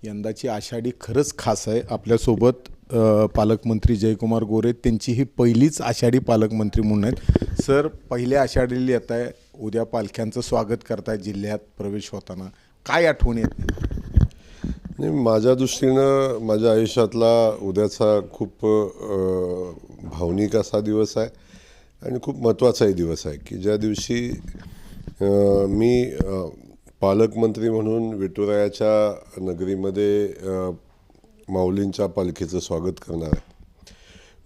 यंदाची आषाढी खरंच खास आहे। आपल्यासोबत पालकमंत्री जयकुमार गोरे, त्यांची ही पहिलीच आषाढी पालकमंत्री म्हणून आहेत। सर, पहिल्या आषाढीला येत आहे, उद्या पालख्यांचं स्वागत करताय जिल्ह्यात प्रवेश होताना, काय आठवणी आहेत? नाही, माझ्या दृष्टीनं माझ्या आयुष्यातला उद्याचा खूप भावनिक असा दिवस आहे आणि खूप महत्त्वाचाही दिवस आहे की ज्या दिवशी मी पालकमंत्री म्हणून विठुरायाच्या नगरीमध्ये माऊलींच्या पालखीचं स्वागत करणार आहे।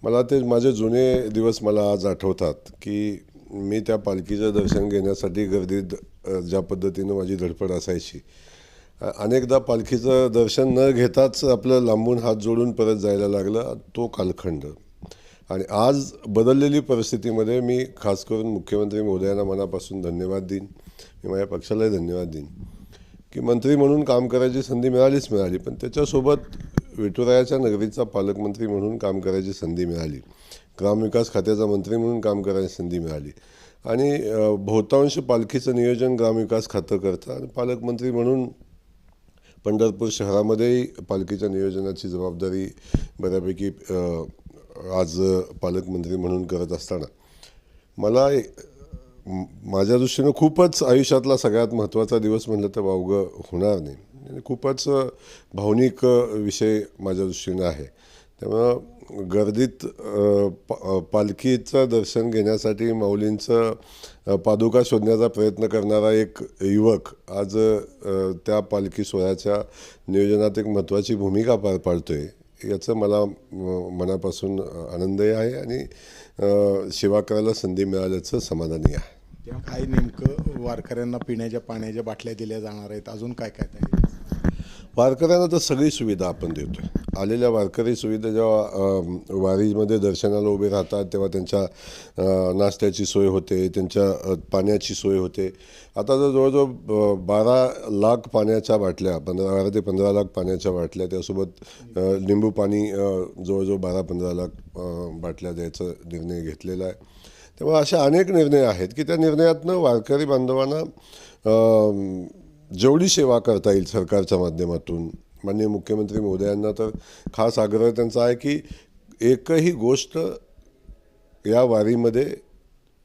मला ते माझे जुने दिवस मला आज आठवतात की मी त्या पालखीचं दर्शन घेण्यासाठी गर्दीत ज्या पद्धतीनं माझी धडपड असायची। अनेकदा पालखीचं दर्शन न घेताच आपलं लांबून हात जोडून परत जायला लागलं, तो कालखंड। आणि आज बदललेली परिस्थितीमध्ये मी खास करून मुख्यमंत्री महोदयांना मनापासून धन्यवाद देईन, मी माझ्या पक्षालाही धन्यवाद देईन की मंत्री म्हणून काम करायची संधी मिळाली, पण त्याच्यासोबत विठुरायाच्या नगरीचा पालकमंत्री म्हणून काम करायची संधी मिळाली, ग्रामविकास खात्याचा मंत्री म्हणून काम करायची संधी मिळाली आणि बहुतांश पालखीचं नियोजन ग्रामविकास खातं करतं आणि पालकमंत्री म्हणून पंढरपूर शहरामध्येही पालखीच्या नियोजनाची जबाबदारी बऱ्यापैकी आज पालकमंत्री म्हणून करत असताना मला माझ्या दृष्टीनं खूपच आयुष्यातला सगळ्यात महत्त्वाचा दिवस म्हटलं तर वावगं होणार नाही आणि खूपच भावनिक विषय माझ्या दृष्टीनं आहे। त्यामुळं गर्दीत पालखीचं दर्शन घेण्यासाठी माऊलींचं पादुका शोधण्याचा प्रयत्न करणारा एक युवक आज त्या पालखी सोहळ्याच्या नियोजनात एक महत्त्वाची भूमिका पार पाडतोय, याचं मला मनापासून आनंदही आहे आणि सेवा करायला संधी मिळाल्याचं समाधानी आहे। काय नेमकं वारकऱ्यांना पिण्याच्या पाण्याच्या बाटल्या दिल्या जाणार आहेत, अजून काय काय तयारी? वारकऱ्यांना तर सगळी सुविधा आपण देतो आहे। आलेल्या वारकरी सुविधा जेव्हा वारीमध्ये दर्शनाला उभे राहतात तेव्हा त्यांच्या नाश्त्याची सोय होते, त्यांच्या पाण्याची सोय होते। आता जर जवळजवळ 12 लाख पाण्याच्या बाटल्या, 12 ते 15 लाख पाण्याच्या बाटल्या, त्यासोबत लिंबू पाणी जवळजवळ 12-15 लाख बाटल्या द्यायचा निर्णय घेतलेला आहे। तेव्हा अशा अनेक निर्णय आहेत की त्या निर्णयातनं वारकरी बांधवांना जेवढी सेवा करता येईल सरकारच्या माध्यमातून, माननीय मुख्यमंत्री महोदयांना तर खास आग्रह त्यांचा आहे की एकही गोष्ट या वारीमध्ये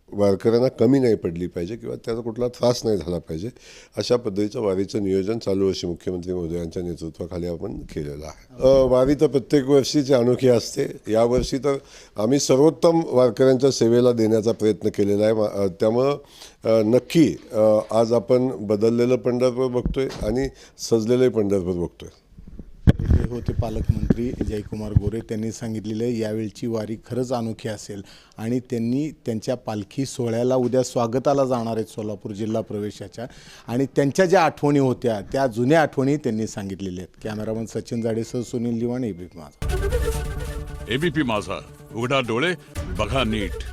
वारकऱ्यांना कमी नाही पडली पाहिजे किंवा त्याचा कुठला त्रास नाही झाला पाहिजे, अशा पद्धतीचं वारीचं नियोजन चालू वर्षी मुख्यमंत्री महोदयांच्या नेतृत्वाखाली आपण केलेलं आहे। वारी तर प्रत्येक वर्षीची अनोखी असते, यावर्षी तर आम्ही सर्वोत्तम वारकऱ्यांच्या सेवेला देण्याचा प्रयत्न केलेला आहे। त्यामुळं नक्की आज आपण बदललेलं पंढरपूर बघतोय आणि सजलेलं पंढरपूर बघतोय। हे होते पालकमंत्री जयकुमार गोरे, त्यांनी सांगितलेलं यावेळची वारी खरंच अनोखी असेल आणि त्यांनी त्यांच्या पालखी सोहळ्याला उद्या स्वागताला जाणार आहेत सोलापूर जिल्हा प्रवेशाच्या, आणि त्यांच्या ज्या आठवणी होत्या त्या जुन्या आठवणी त्यांनी सांगितलेल्या आहेत। कॅमेरामन सचिन जाडेसह सुनील दिवाण, एबीपी माझा। एबीपी माझा, उघडा डोळे बघा नीट।